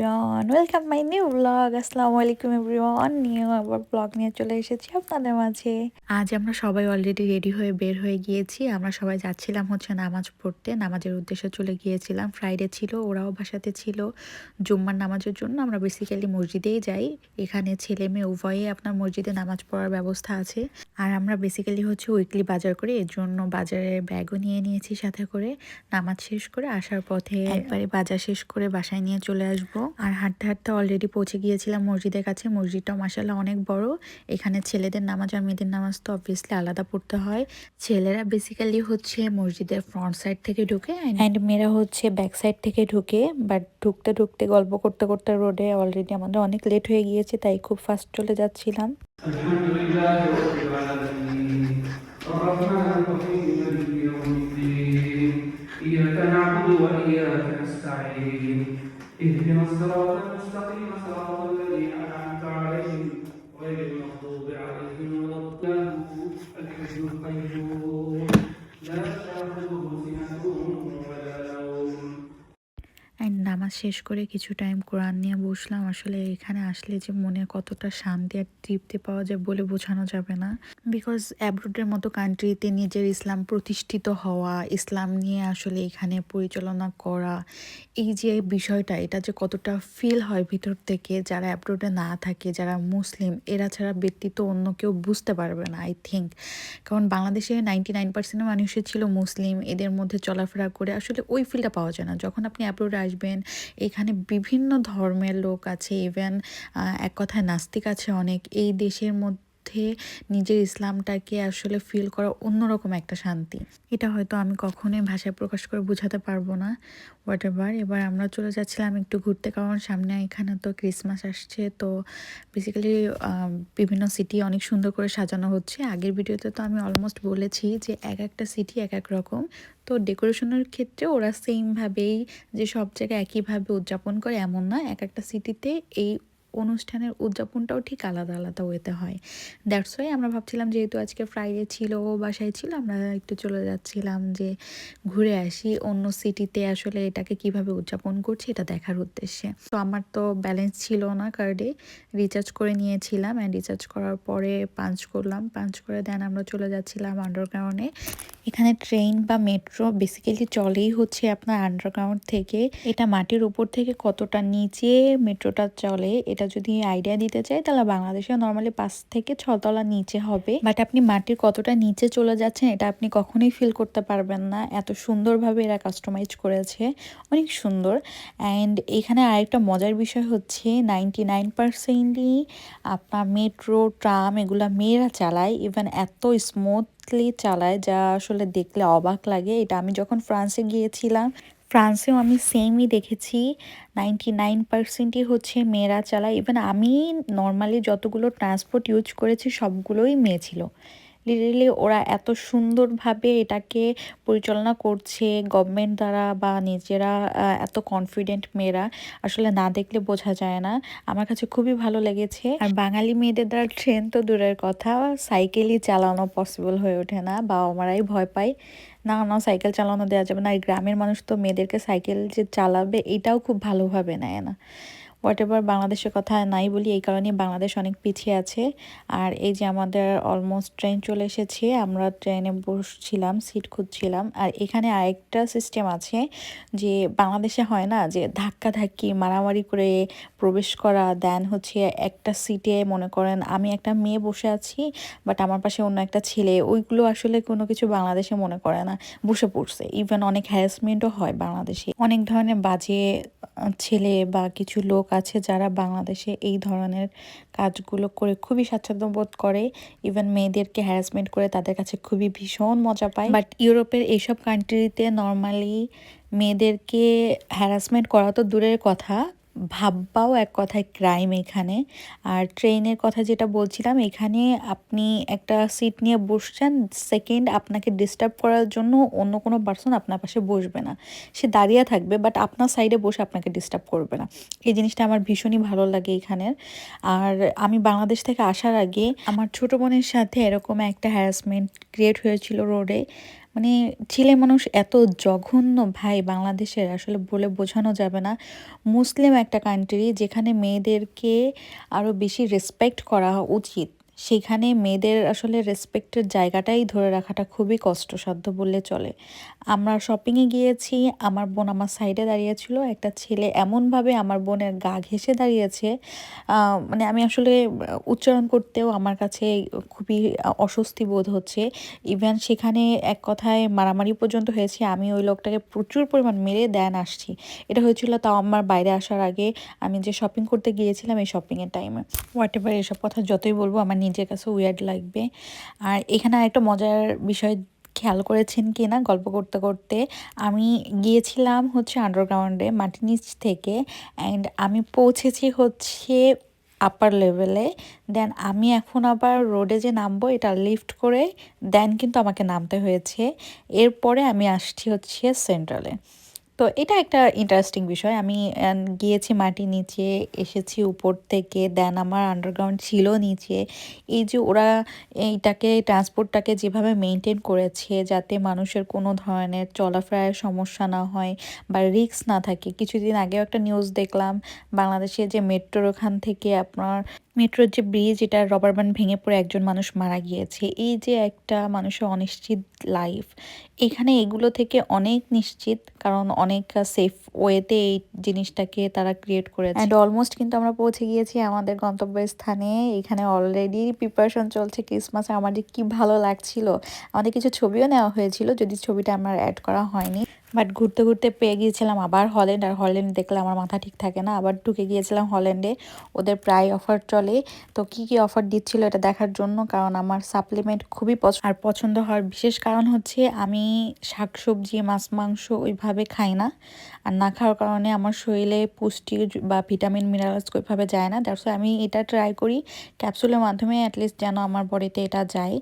Everyone, welcome my new blog. আসসালামু আলাইকুম everyone, new আবার ব্লগ নিয়ে চলে এসেছি আপনাদের মাঝে। আজ আমরা সবাই অলরেডি রেডি হয়ে বের হয়ে গিয়েছি। আমরা সবাই যাচ্ছিলাম হচ্ছে নামাজ পড়তে, নামাজের উদ্দেশ্যে চলে গিয়েছিলাম। ফ্রাইডে ছিল, ওরাও বাসাতে ছিল জুম্মার নামাজের জন্য। আমরা বেসিক্যালি মসজিদেই যাই, এখানে ছেলে মেয়ে উভয়ে আপনার মসজিদে নামাজ পড়ার ব্যবস্থা আছে। আর আমরা বেসিক্যালি হচ্ছে উইকলি বাজার করি, এর জন্য বাজারের ব্যাগও নিয়ে নিয়েছি সাথে করে। নামাজ শেষ করে আসার পথে একবারে বাজার শেষ করে বাসায় নিয়ে চলে আসবো। আর হাঁটতে হাঁটতে অলরেডি পৌঁছে গিয়েছিলাম মসজিদের কাছে। মসজিদটা মাশাআল্লাহ অনেক বড়। এখানে ছেলেদের নামাজ আর মেয়েদের নামাজ তো অবভিয়াসলি আলাদা পড়তে হয়। ছেলেরা বেসিক্যালি হচ্ছে মসজিদের ফ্রন্ট সাইড থেকে ঢুকে অ্যান্ড মেয়েরা হচ্ছে ব্যাক সাইড থেকে ঢুকে। বাট ঢুকতে ঢুকতে গল্প করতে করতে রোডে অলরেডি আমাদের অনেক লেট হয়ে গিয়েছে, তাই খুব ফাস্ট চলে যাচ্ছিলাম। আলহামদুলিল্লাহ রাব্বিল আলামিন আর-রাহমানির রহিম মালিকি ইয়াউমিদ্দিন ইয়্যাকা না'বুদু ওয়া ইয়্যাকা নাস্তাঈন ইহদিনাস সিরাতাল মুস্তাকিম সিরাতাল লাযীনা আন'আমতা আলাইহিম গায়রিল মাগদুবি আলাইহিম ওয়ালাদ-দাল্লিন আল-হাইয়ুল কাইয়্যুম লা তা'খুযুহু সিনাতুন ওয়া লা নাওম। অ্যান্ড নামাজ শেষ করে কিছু টাইম কোরআন নিয়ে বসলাম। আসলে এখানে আসলে যে মনে কতটা শান্তি আর তৃপ্তি পাওয়া যায় বলে বোঝানো যাবে না। বিকজ অ্যাব্রোডের মতো কান্ট্রিতে নিজের ইসলাম প্রতিষ্ঠিত হওয়া, ইসলাম নিয়ে আসলে এখানে পরিচালনা করা, এই যে বিষয়টা, এটা যে কতটা ফিল হয় ভিতর থেকে, যারা অ্যাব্রোডে না থাকে, যারা মুসলিম, এরা ছাড়া ব্যতীত অন্য কেউ বুঝতে পারবে না আই থিঙ্ক। কারণ বাংলাদেশে 99% মানুষই ছিল মুসলিম, এদের মধ্যে চলাফেরা করে আসলে ওই ফিলটা পাওয়া যায় না। যখন আপনি অ্যাব্রোডে আসবেন, এখানে বিভিন্ন ধর্মের লোক আছে, ইভেন এক কথায় নাস্তিক আছে অনেক। এই দেশের মধ্যে নিজের ইসলামটাকে আসলে ফিল করা অন্যরকম একটা শান্তি, এটা হয়তো আমি কখনোই ভাষায় প্রকাশ করে বোঝাতে পারবো না। হোয়াটএভার, এবার আমরা চলে যাচ্ছিলাম একটু ঘুরতে, কারণ সামনে এখানে তো ক্রিসমাস আসছে। তো বেসিক্যালি বিভিন্ন সিটি অনেক সুন্দর করে সাজানো হচ্ছে। আগের ভিডিওতে তো আমি অলমোস্ট বলেছি যে এক একটা সিটি এক এক রকম। তো ডেকোরেশনের ক্ষেত্রে ওরা সেমভাবেই যে সব জায়গায় একইভাবে উদযাপন করে এমন না, এক একটা সিটিতে এই অনুষ্ঠানের উদযাপনটাও ঠিক আলাদা আলাদা ওয়েতে হয়। দ্যাটস ওয়াই আমরা ভাবছিলাম যেহেতু আজকে ফ্রাইডে ছিল, ও বাসায় ছিল, আমরা একটু চলে যাচ্ছিলাম যে ঘুরে আসি অন্য সিটিতে আসলে এটাকে কিভাবে উদযাপন করছি এটা দেখার উদ্দেশ্যে। তো আমার তো ব্যালেন্স ছিল না কার্ডে, রিচার্জ করে নিয়েছিলাম অ্যান্ড রিচার্জ করার পরে পাঞ্চ করলাম, পাঞ্চ করে দেন আমরা চলে যাচ্ছিলাম আন্ডারগ্রাউন্ডে। এখানে ট্রেন বা মেট্রো বেসিক্যালি চলেই হচ্ছে আপনার আন্ডারগ্রাউন্ড থেকে। এটা মাটির উপর থেকে কতটা নিচে মেট্রোটা চলে এটা যদি আইডিয়া দিতে চাই, তাহলে বাংলাদেশে নর্মালি 5 থেকে 6 তলা নিচে হবে। বাট আপনি মাটির কতটা নিচে চলে যাচ্ছেন এটা আপনি কখনোই ফিল করতে পারবেন না, এত সুন্দরভাবে এরা কাস্টমাইজ করেছে, অনেক সুন্দর। অ্যান্ড এখানে আরেকটা মজার বিষয় হচ্ছে 99%ই আপনার মেট্রো ট্রাম এগুলা মেয়েরা চালায়। ইভেন এত স্মুথলি চালায় যা আসলে দেখলে অবাক লাগে। এটা আমি যখন ফ্রান্সে গিয়েছিলাম, ফ্রান্সেও আমি সেমই দেখেছি, 99%ই হচ্ছে মেয়েরা চালায়। ইভেন আমি নর্মালি যতগুলো ট্রান্সপোর্ট ইউজ করেছি সবগুলোই মেয়ে ছিল। লিটারেলি ওরা এত সুন্দরভাবে এটাকে পরিচালনা করছে গভর্নমেন্ট দ্বারা বা নিজেরা, এত কনফিডেন্ট মেয়েরা, আসলে না দেখলে বোঝা যায় না। আমার কাছে খুবই ভালো লেগেছে। আর বাঙালি মেয়েদের দ্বারা ট্রেন তো দূরের কথা, সাইকেলই চালানো পসিবল হয়ে ওঠে না, বাবা মারাই ভয় পায়, না না সাইকেল চালানো দেওয়া যাবে না। আর গ্রামের মানুষ তো মেয়েদেরকে সাইকেল যে চালাবে এটাও খুব ভালোভাবে নেয় না। হোয়াটএভার, বাংলাদেশের কথা নাই বলি, এই কারণে বাংলাদেশ অনেক পিছিয়ে আছে। আর এই যে আমাদের অলমোস্ট ট্রেন চলে এসেছে, আমরা ট্রেনে বসছিলাম, সিট খুঁজছিলাম। আর এখানে আরেকটা সিস্টেম আছে যে বাংলাদেশে হয় না যে ধাক্কাধাক্কি মারামারি করে প্রবেশ করা, দেন হচ্ছে একটা সিটে মনে করেন আমি একটা মেয়ে বসে আছি বাট আমার পাশে অন্য একটা ছেলে, ওইগুলো আসলে কোনো কিছু বাংলাদেশে মনে করে না, বসে পড়ছে। ইভেন অনেক হ্যারাসমেন্টও হয় বাংলাদেশে, অনেক ধরনের বাজে ছেলে বা কিছু লোক আছে যারা বাংলাদেশে এই ধরনের কাজগুলো করে খুবই স্বাচ্ছন্দ্য বোধ করে। ইভেন মেয়েদেরকে হ্যারাসমেন্ট করে তাদের কাছে খুবই ভীষণ মজা পায়। বাট ইউরোপের এইসব কান্ট্রিতে নর্মালি মেয়েদেরকে হ্যারাসমেন্ট করা তো দূরের কথা, ভাববাও এক কথায় ক্রাইম এখানে। আর ট্রেনের কথা যেটা বলছিলাম, এখানে আপনি একটা সিট নিয়ে বসছেন, সেকেন্ড আপনাকে ডিস্টার্ব করার জন্য অন্য কোনো পার্সন আপনার পাশে বসবে না, সে দাঁড়িয়ে থাকবে বাট আপনার সাইডে বসে আপনাকে ডিস্টার্ব করবে না। এই জিনিসটা আমার ভীষণই ভালো লাগে এখানের। আর আমি বাংলাদেশ থেকে আসার আগে আমার ছোট বোনের সাথে এরকম একটা হ্যারাসমেন্ট ক্রিয়েট হয়েছিল রোডে। মানে ছেলে মানুষ এত জঘন্য ভাই, বাংলাদেশের আসলে বলে বোঝানো যাবে না। মুসলিম একটা কান্ট্রি যেখানে মেয়েদেরকে আরও বেশি রেসপেক্ট করা উচিত, সেখানে মেয়েদের আসলে রেসপেক্টের জায়গাটাই ধরে রাখাটা খুবই কষ্টসাধ্য বললে চলে। আমরা শপিংয়ে গিয়েছি, আমার বোন আমার সাইডে দাঁড়িয়েছিল, একটা ছেলে এমনভাবে আমার বোনের গা ঘেঁষে দাঁড়িয়েছে, মানে আমি আসলে উচ্চারণ করতেও আমার কাছে খুবই অস্বস্তি বোধ হচ্ছে। ইভেন সেখানে এক কথায় মারামারি পর্যন্ত হয়েছে, আমি ওই লোকটাকে প্রচুর পরিমাণ মেরে দেন আসছি। এটা হয়েছিল তাও আমার বাইরে আসার আগে, আমি যে শপিং করতে গিয়েছিলাম এই শপিংয়ের টাইমে। হোয়াট এভার, এসব কথা যতই বলবো আমার নিজের কাছে উইয়ার্ড লাগবে। আর এখানে আরেকটা মজার বিষয় খেয়াল করেছেন কি না, গল্প করতে করতে আমি গিয়েছিলাম হচ্ছে আন্ডারগ্রাউন্ডে মাটির নিচ থেকে, অ্যান্ড আমি পৌঁছেছি হচ্ছে আপার লেভেলে। দেন আমি এখন আবার রোডে যে নামবো এটা লিফট করে দেন কিন্তু আমাকে নামতে হয়েছে। এরপরে আমি আসছি হচ্ছে সেন্ট্রালে। তো এটা একটা ইন্টারেস্টিং বিষয়। আমি গিয়েছি মাটির নিচে, এসেছি উপর থেকে, দেন আমার আন্ডারগ্রাউন্ড ছিল নিচে। এই যে ওরা এইটাকে ট্রান্সপোর্টটাকে যেভাবে মেনটেন করেছে যাতে মানুষের কোনো ধরনের চলাফেরায় সমস্যা না হয় বা রিস্ক না থাকে। কিছুদিন আগেও একটা নিউজ দেখলাম, বাংলাদেশে যে মেট্রোর ওখান থেকে আপনার মেট্রোর যে ব্রিজ, এটা রবার ব্যান্ড ভেঙে পড়ে একজন মানুষ মারা গিয়েছে। এই যে একটা মানুষের অনিশ্চিত লাইফ, এখানে এগুলো থেকে অনেক নিশ্চিত, কারণ অনেক সেফ ওয়েতে এই জিনিসটাকে তারা ক্রিয়েট করেছে। অ্যান্ড অলমোস্ট কিন্তু আমরা পৌঁছে গিয়েছি আমাদের গন্তব্যস্থানে। এখানে অলরেডি প্রিপারেশন চলছে ক্রিসমাসে। আমার যে কি ভালো লাগছিল। আমাদের কিছু ছবিও নেওয়া হয়েছিল, যদি ছবিটা আমার অ্যাড করা হয়নি। বাট ঘুরতে ঘুরতে পেয়ে গিয়েছিলাম আবার হল্যান্ড, আর হল্যান্ড দেখলে আমার মাথা ঠিক থাকে না। আবার ঢুকে গিয়েছিলাম হল্যান্ডে, ওদের প্রায় অফার চলে। তো কি কি অফার দিচ্ছিল এটা দেখার জন্য, কারণ আমার সাপ্লিমেন্ট খুবই আর পছন্দ হওয়ার বিশেষ কারণ হচ্ছে আমি শাকসবজি মাছ মাংস ওইভাবে খাই না। আর না খাওয়ার কারণে আমার শরীরে পুষ্টি বা ভিটামিন মিনারেলস ওইভাবে যায় না। দ্যাটস আমি এটা ট্রাই করি ক্যাপসুলের মাধ্যমে অ্যাটলিস্ট যেন আমার বডিতে এটা যায়।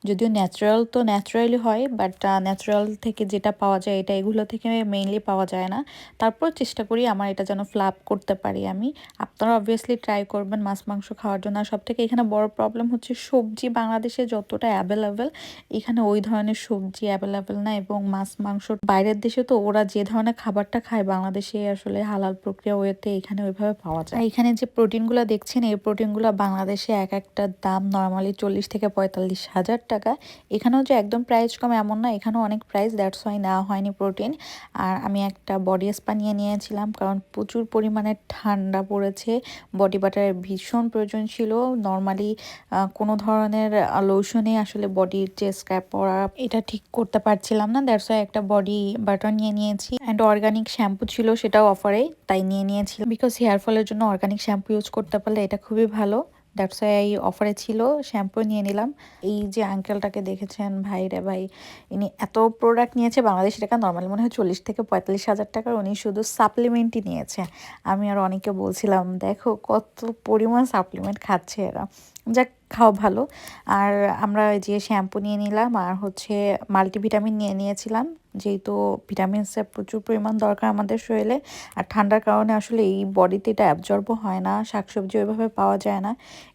যদিও ন্যাচারাল তো ন্যাচারালি হয়, বাট ন্যাচারাল থেকে যেটা পাওয়া যায় এটা এগুলো থেকে মেইনলি পাওয়া যায় না। তারপর চেষ্টা করি আমার এটা যেন ফ্লাপ করতে পারি আমি। আপনারা অবভিয়াসলি ট্রাই করবেন মাছ মাংস খাওয়ার জন্য। আর সবথেকে এখানে বড় প্রবলেম হচ্ছে সবজি বাংলাদেশে যতটা অ্যাভেলেবেল, এখানে ওই ধরনের সবজি অ্যাভেলেবেল না। এবং মাছ মাংস বাইরের দেশে তো ওরা যে ধরনের খাবারটা খায়, বাংলাদেশে আসলে হালাল প্রক্রিয়া ওয়েতে এখানে ওইভাবে পাওয়া যায়। এখানে যে প্রোটিনগুলো দেখছেন, এই প্রোটিনগুলো বাংলাদেশে এক একটা দাম নর্মালি 40 থেকে 45 হাজার টাকা। এখানেও যে একদম প্রাইস কম এমন না, এখানেও অনেক প্রাইস, দ্যাটস ওয়াই নেওয়া হয়নি প্রোটিন। আর আমি একটা বডি স্পা নিয়ে নিয়েছিলাম, কারণ প্রচুর পরিমাণে ঠান্ডা পড়েছে, বডি বাটারের ভীষণ প্রয়োজন ছিল। নর্মালি কোনো ধরনের লোশনে আসলে বডির যে স্ক্র্যাপ পড়া এটা ঠিক করতে পারছিলাম না, দ্যাটস ওয়াই একটা বডি বাটার নিয়ে নিয়েছি। অ্যান্ড অর্গানিক শ্যাম্পু ছিল, সেটাও অফারে, তাই নিয়ে নিয়েছিলাম। বিকজ হেয়ার ফলের জন্য অর্গানিক শ্যাম্পু ইউজ করতে পারলে এটা খুবই ভালো। দ্যাটস ওয়াই এই অফারে ছিল, শ্যাম্পু নিয়ে নিলাম। এই যে আঙ্কেলটাকে দেখেছেন, ভাই রে ভাই, ইনি এত প্রোডাক্ট নিয়েছে, বাংলাদেশি টাকা নর্মালি মনে হয় 40 থেকে 45 হাজার টাকার, উনি শুধু সাপ্লিমেন্টই নিয়েছে। আমি আর অনেকে বলছিলাম দেখো কত পরিমাণ সাপ্লিমেন্ট খাচ্ছে এরা, যাক খাও ভালো। আর আমরা যে শ্যাম্পু নিয়ে নিলাম, আর হচ্ছে মাল্টিভিটামিন নিয়ে নিয়েছিলাম, যেহেতু ভিটামিনসের প্রচুর পরিমাণ দরকার আমাদের শরীরে। আর ঠান্ডার কারণে আসলে এই বডিতে এটা অ্যাবজর্বও হয় না, শাকসবজি ওইভাবে পাওয়া যায় না।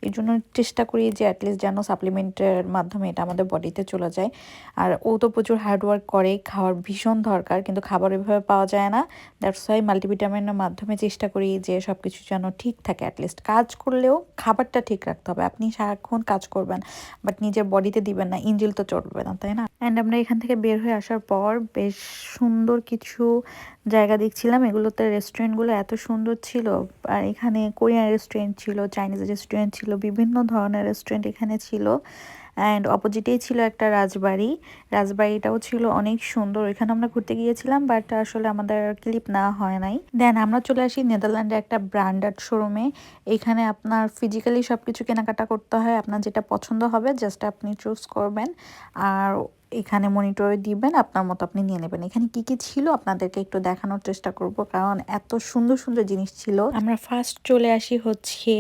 এই জন্য চেষ্টা করি যে অ্যাটলিস্ট যেন সাপ্লিমেন্টের মাধ্যমে এটা আমাদের বডিতে চলে যায়। আর ও তো প্রচুর হার্ডওয়ার্ক করে, খাওয়ার ভীষণ দরকার, কিন্তু খাবার ওইভাবে পাওয়া যায় না। দ্যাটস ওয়াই মাল্টিভিটামিনের মাধ্যমে চেষ্টা করি যে সব কিছু যেন ঠিক থাকে। অ্যাটলিস্ট কাজ করলেও খাবারটা ঠিক রাখতে হবে। আপনি সারাক্ষণ কাজ করবেন বাট নিজের বডিতে দিবেন না, ইঞ্জিল তো চলবে না, তাই না? অ্যান্ড আমরা এখান থেকে বের হয়ে আসার পর বেশ সুন্দর কিছু জায়গা দেখছিলাম। এগুলোতে রেস্টুরেন্টগুলো এত সুন্দর ছিল। আর এখানে কোরিয়ান রেস্টুরেন্ট ছিল, চাইনিজ রেস্টুরেন্ট ছিল, বিভিন্ন ধরনের রেস্টুরেন্ট এখানে ছিল। অ্যান্ড অপোজিটেই ছিল একটা রাজবাড়ি, রাজবাড়িটাও ছিল অনেক সুন্দর। এখানে আমরা ঘুরতে গিয়েছিলাম, বাট আসলে আমাদের ক্লিপ নেওয়া হয় নাই। দেন আমরা চলে আসি নেদারল্যান্ডে একটা ব্র্যান্ডেড শোরুমে। এখানে আপনার ফিজিক্যালি সব কিছু কেনাকাটা করতে হয়, আপনার যেটা পছন্দ হবে জাস্ট আপনি চুজ করবেন, আর এখানে মনিটরে দিবেন, আপনার মতো আপনি নিয়ে নেবেন। এখানে কি কি ছিল আপনাদেরকে একটু দেখানোর চেষ্টা করব, কারণ এত সুন্দর সুন্দর জিনিস ছিল। আমরা ফার্স্ট চলে আসি হচ্ছে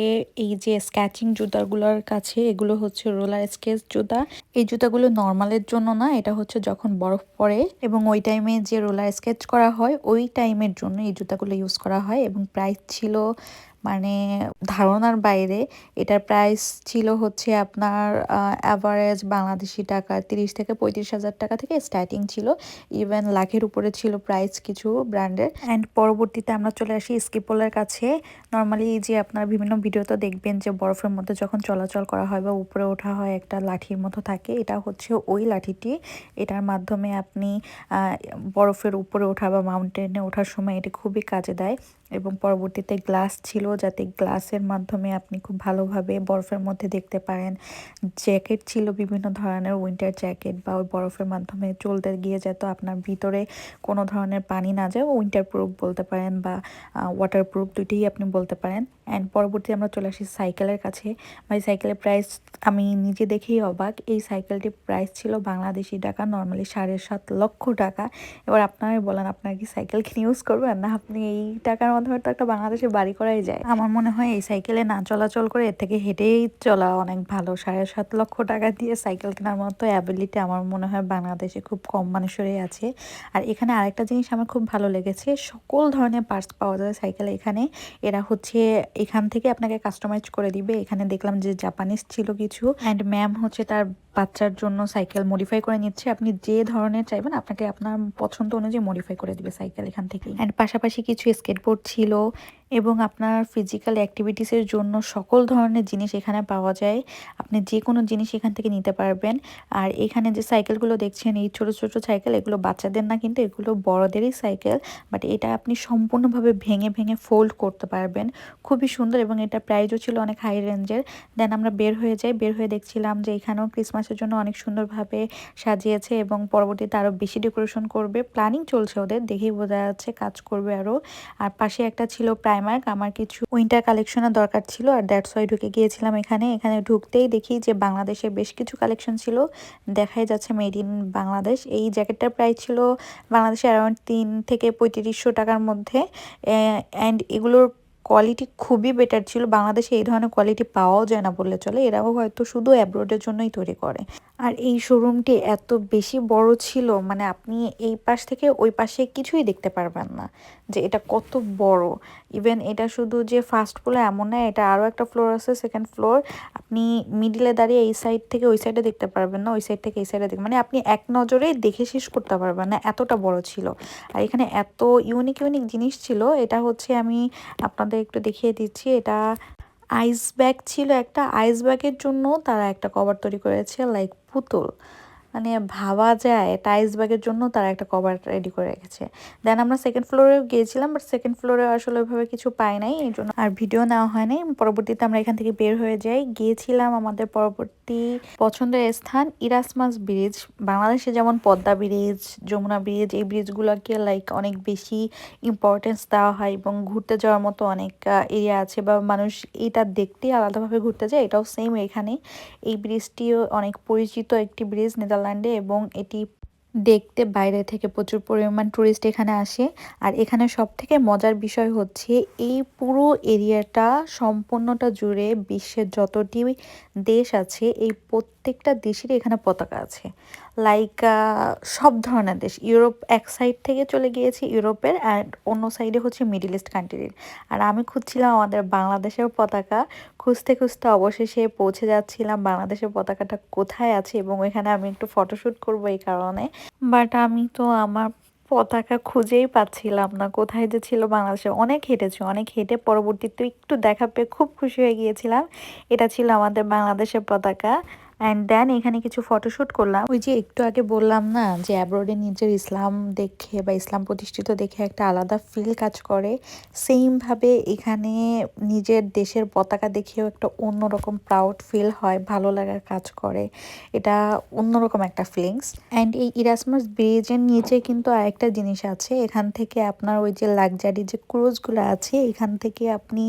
এই যে স্কেচিং জুতাগুলোর কাছে। এগুলো হচ্ছে রোলার স্কেচ জুতা। এই জুতাগুলো নর্মালের জন্য না, এটা হচ্ছে যখন বরফ পড়ে এবং ওই টাইমে যে রোলার স্কেচ করা হয় ওই টাইমের জন্য এই জুতাগুলো ইউজ করা হয়। এবং প্রাইস ছিল মানে ধারণার বাইরে। এটার প্রাইস ছিল হচ্ছে আপনার অ্যাভারেজ বাংলাদেশি টাকা 30 থেকে 35 হাজার টাকা থেকে স্টার্টিং ছিল, ইভেন লাখের উপরে ছিল প্রাইস কিছু ব্র্যান্ডের। অ্যান্ড পরবর্তীতে আমরা চলে আসি স্কিপলের কাছে। নর্মালি যে আপনারা বিভিন্ন ভিডিওতে দেখবেন যে বরফের মধ্যে যখন চলাচল করা হয় বা উপরে ওঠা হয় একটা লাঠির মতো থাকে, এটা হচ্ছে ওই লাঠিটি। এটার মাধ্যমে আপনি বরফের উপরে ওঠা বা মাউন্টেনে ওঠার সময় এটি খুবই কাজে দেয়। এবং পরবর্তীতে গ্লাস ছিল, যাতে গ্লাসের মাধ্যমে আপনি খুব ভালোভাবে বরফের মধ্যে দেখতে পারেন। জ্যাকেট ছিল বিভিন্ন ধরনের, উইন্টার জ্যাকেট বা ওই বরফের মাধ্যমে চলতে গিয়ে যাতে আপনার ভিতরে কোনো ধরনের পানি না যায়, উইন্টার প্রুফ বলতে পারেন বা ওয়াটার প্রুফ, দুইটাই আপনি বলতে পারেন। অ্যান্ড পরবর্তী আমরা চলে আসি সাইকেলের কাছে। ভাই সাইকেলের প্রাইস আমি নিজে দেখেই অবাক। এই সাইকেলটির প্রাইস ছিল বাংলাদেশি টাকা নর্মালি 7.5 লক্ষ টাকা। এবার আপনারাই বলেন, আপনারা কি সাইকেল কিনে ইউজ করবেন, না আপনি এই টাকার মাধ্যমে তো একটা বাংলাদেশে বাড়ি করাই যায়। আমার মনে হয় এই সাইকেলে না চলাচল করে এর থেকে হেঁটেই চলা অনেক ভালো। 7.5 লক্ষ টাকা দিয়ে সাইকেল কেনার মতো অ্যাবিলিটি আমার মনে হয় বাংলাদেশে খুব কম মানুষেরই আছে। আর এখানে আরেকটা জিনিস আমার খুব ভালো লেগেছে, সকল ধরনের পার্টস পাওয়া যায় সাইকেলে এখানে। এরা হচ্ছে এখান থেকে আপনাকে কাস্টমাইজ করে দিবে। এখানে দেখলাম যে জাপানিজ ছিল কিছু, অ্যান্ড ম্যাম হচ্ছে তার বাচ্চার জন্য সাইকেল মডিফাই করে নিচ্ছে। আপনি যে ধরনের চাইবেন আপনাকে আপনার পছন্দ অনুযায়ী মডিফাই করে দিবে সাইকেল এখান থেকে। অ্যান্ড পাশাপাশি কিছু স্কেটবোর্ড ছিল এবং আপনার ফিজিক্যাল অ্যাক্টিভিটিসের জন্য সকল ধরনের জিনিস এখানে পাওয়া যায়। আপনি যে কোনো জিনিস এখান থেকে নিতে পারবেন। আর এখানে যে সাইকেলগুলো দেখছেন, এই ছোট ছোট সাইকেল, এগুলো বাচ্চাদের না, কিন্তু এগুলো বড়দেরই সাইকেল। বাট এটা আপনি সম্পূর্ণভাবে ভেঙে ভেঙে ফোল্ড করতে পারবেন, খুবই সুন্দর। এবং এটা প্রাইসও ছিল অনেক হাই রেঞ্জের। দেন আমরা বের হয়ে যাই, বের হয়ে দেখছিলাম যে এখানেও ক্রিসমাসের জন্য অনেক সুন্দরভাবে সাজিয়েছে এবং পরবর্তীতে আরও বেশি ডেকোরেশন করবে, প্ল্যানিং চলছে ওদের, দেখেই বোঝা যাচ্ছে কাজ করবে আরও। আর পাশে একটা ছিল প্রাইমার্ক, আমার কিছু উইন্টার কালেকশনের দরকার ছিল আর দ্যাটস ওয়াই ঢুকে গিয়েছিলাম এখানে। এখানে ঢুকতেই দেখি যে বাংলাদেশে বেশ কিছু কালেকশন ছিল, দেখাই যাচ্ছে মেড ইন বাংলাদেশ। এই জ্যাকেটটার প্রাইস ছিল বাংলাদেশে অ্যারাউন্ড 3 থেকে 3500 টাকার মধ্যে। অ্যান্ড এগুলোর কোয়ালিটি খুবই বেটার ছিল। বাংলাদেশে এই ধরনের কোয়ালিটি পাওয়াও যায় না বললে চলে, এরাও হয়তো শুধু অ্যাব্রোডের জন্যই তৈরি করে। আর এই শোরুমটি এত বেশি বড় ছিল, মানে আপনি এই পাশ থেকে ওই পাশে কিছুই দেখতে পারবেন না যে এটা কত বড়। ইভেন এটা শুধু যে ফার্স্ট ফ্লোর এমন না, এটা আরও একটা ফ্লোর আছে, সেকেন্ড ফ্লোর। আপনি মিডিলে দাঁড়িয়ে এই সাইড থেকে ওই সাইডে দেখতে পারবেন না, ওই সাইড থেকে এই সাইডে দেখবেন, মানে আপনি এক নজরেই দেখে শেষ করতে পারবেন না, এতটা বড় ছিল। আর এখানে এত ইউনিক ইউনিক জিনিস ছিল। এটা হচ্ছে আমি আপনাদের একটু দেখিয়ে দিচ্ছি। এটা আইস ব্যাগ ছিল একটা, আইস ব্যাগের জন্য তারা একটা কভার তৈরি করেছে, লাইক পুতুল, মানে ভাবা যায় এটা আইস ব্যাগের জন্য তারা একটা কভার রেডি করে রেখেছে। দেন আমরা সেকেন্ড ফ্লোরে গিয়েছিলাম, বাট সেকেন্ড ফ্লোরে আসলে ওইভাবে কিছু পাই নাই, এই জন্য আর ভিডিও নেওয়া হয় নাই। পরবর্তীতে আমরা এখান থেকে বের হয়ে যাই, গিয়েছিলাম আমাদের পরবর্তী পছন্দের স্থান ইরাসমাস ব্রিজ। বাংলাদেশে যেমন পদ্মা ব্রিজ, যমুনা ব্রিজ, এই ব্রিজগুলোকে লাইক অনেক বেশি ইম্পর্টেন্স দেওয়া হয় এবং ঘুরতে যাওয়ার মতো অনেক এরিয়া আছে বা মানুষ এটা দেখতেই আলাদাভাবে ঘুরতে যায়, এটাও সেম এখানে। এই ব্রিজটিও অনেক পরিচিত একটি ব্রিজ নেদারল্যান্ডে এবং এটি দেখতে বাইরে থেকে প্রচুর পরিমাণ টুরিস্ট এখানে আসে। আর এখানে সব থেকে মজার বিষয় হচ্ছে এই পুরো এরিয়াটা সম্পূর্ণটা জুড়ে বিশ্বের যতটি দেশ আছে এই প্রত্যেকটা দেশেরই এখানে পতাকা আছে, লাইক সব ধরনের দেশ। ইউরোপ এক সাইড থেকে চলে গিয়েছি ইউরোপের, আর অন্য সাইডে হচ্ছে মিডল ইস্ট কান্ট্রির। আর আমি খুঁজছিলাম আমাদের বাংলাদেশের পতাকা, খুঁজতে খুঁজতে অবশেষে পৌঁছে যাচ্ছিলাম বাংলাদেশের পতাকাটা কোথায় আছে, এবং ওইখানে আমি একটু ফটোশ্যুট করবো এই কারণে। বাট আমি তো আমার পতাকা খুঁজেই পাচ্ছিলাম না, কোথায় যে ছিল বাংলাদেশে। অনেক হেঁটেছি, অনেক হেঁটে পরবর্তীতে একটু দেখা পেয়ে খুব খুশি হয়ে গিয়েছিলাম, এটা ছিল আমাদের বাংলাদেশের পতাকা। অ্যান্ড দেন এখানে কিছু ফটোশ্যুট করলাম। ওই যে একটু আগে বললাম না যে অ্যাব্রোডে নিজের ইসলাম দেখে বা ইসলাম প্রতিষ্ঠিত দেখে একটা আলাদা ফিল কাজ করে, সেমভাবে এখানে নিজের দেশের পতাকা দেখেও একটা অন্যরকম প্রাউড ফিল হয়, ভালো লাগার কাজ করে, এটা অন্যরকম একটা ফিলিংস। অ্যান্ড এই ইরাসমাস ব্রিজের নিচে কিন্তু আরেকটা জিনিস আছে, এখান থেকে আপনার ওই যে লাক্সারি যে ক্রুজগুলো আছে এখান থেকে আপনি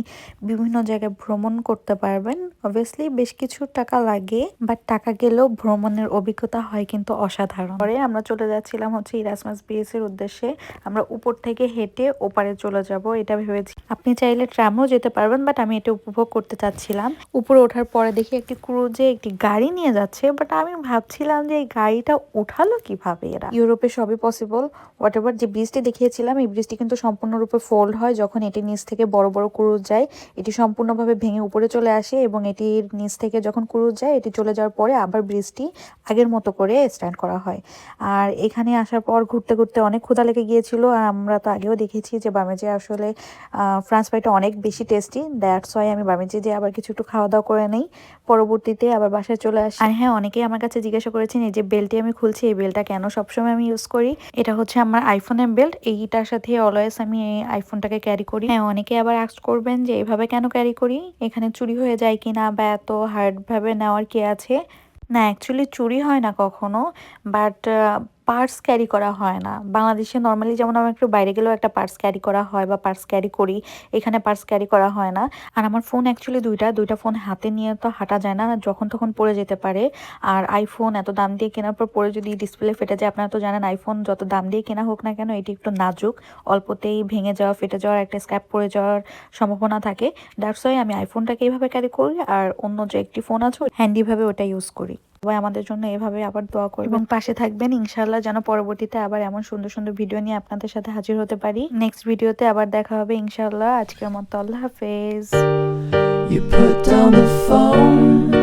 বিভিন্ন জায়গায় ভ্রমণ করতে পারবেন। অবভিয়াসলি বেশ কিছু টাকা লাগে, বাট টাকা গেলেও ভ্রমণের অভিজ্ঞতা হয় কিন্তু অসাধারণ। পরে আমরা চলে যাচ্ছিলাম হচ্ছে ইরাসমাস বিচ এর উদ্দেশ্যে। আমরা উপর থেকে হেঁটে ওপারে চলে যাব এটা ভেবেছি। আপনি চাইলে ট্রামেও যেতে পারবেন, বাট আমি এটা উপভোগ করতে চাচ্ছিলাম। উপরে ওঠার পরে দেখি একটি ক্রুজে একটি গাড়ি নিয়ে যাচ্ছে, বাট আমি ভাবছিলাম যে এই গাড়িটা উঠালো কিভাবে এরা। ইউরোপে সবই পসিবল। হোয়াট এভার, যে ব্রিজটি দেখিয়েছিলাম এই ব্রিজটি কিন্তু সম্পূর্ণরূপে ফোল্ড হয় যখন এটির নিচ থেকে বড় বড় ক্রুজ যায়। এটি সম্পূর্ণভাবে ভেঙে উপরে চলে আসে এবং এটির নিচ থেকে যখন ক্রুজ যায় এটি চলে যাওয়ার পরে আবার ব্রিজটি আগের মতো করে স্ট্যান্ড করা হয়। আর এখানে আসার পর ঘুরতে ঘুরতে অনেক ক্ষুধা লেগে গিয়েছিল। আর আমরা তো আগেও দেখেছি যে বামেজে আসলে ফ্রান্স ফ্রাইটা অনেক বেশি টেস্টি। দ্যাটস ওয়াই আমি বামেজে যে আবার কিছু একটু খাওয়া দাওয়া করে নেই, পরবর্তীতে আবার বাসায় চলে আসি। আর হ্যাঁ, অনেকেই আমার কাছে জিজ্ঞাসা করেছেন এই যে বেল্টটি আমি খুলছি, এই বেল্টটা কেন সবসময় আমি ইউজ করি। এটা হচ্ছে আমার আইফোনের বেল্ট, এইটার সাথে অলওয়েজ আমি এই আইফোনটাকে ক্যারি করি। হ্যাঁ, অনেকে আবার আস্ক করবেন যে এভাবে কেন ক্যারি করি, এখানে চুরি হয়ে যায় কিনা বা এত হার্ড ভাবে নেওয়ার কি আছে। না, অ্যাকচুয়ালি চুরি হয় না কখনো, বাট পার্স ক্যারি করা হয় না। বাংলাদেশে নর্মালি যেমন আমরা একটু বাইরে গেলেও একটা পার্স ক্যারি করা হয় বা পার্স ক্যারি করি, এখানে পার্স ক্যারি করা হয় না। আর আমার ফোন অ্যাকচুয়ালি দুইটা ফোন হাতে নিয়ে তো হাঁটা যায় না, যখন তখন পড়ে যেতে পারে। আর আইফোন এত দাম দিয়ে কেনার পর পরে যদি ডিসপ্লে ফেটে যায়, আপনারা তো জানেন আইফোন যত দাম দিয়ে কেনা হোক না কেন এটি একটু নাজুক, অল্পতেই ভেঙে যাওয়া, ফেটে যাওয়ার, একটা স্ক্র্যাপ পড়ে যাওয়ার সম্ভাবনা থাকে। দ্যাটস ওয়াই আমি আইফোনটাকে এইভাবে ক্যারি করি আর অন্য যে একটি ফোন আছে হ্যান্ডিভাবে ওটা ইউজ করি। সবাই আমাদের জন্য এভাবে আবার দোয়া করবেন এবং পাশে থাকবেন ইনশাআল্লাহ, যেন পরবর্তীতে আবার এমন সুন্দর সুন্দর ভিডিও নিয়ে আপনাদের সাথে হাজির হতে পারি। নেক্সট ভিডিওতে আবার দেখা হবে ইনশাআল্লাহ। আজকের মতো আল্লাহ হাফেজ। You put down the phone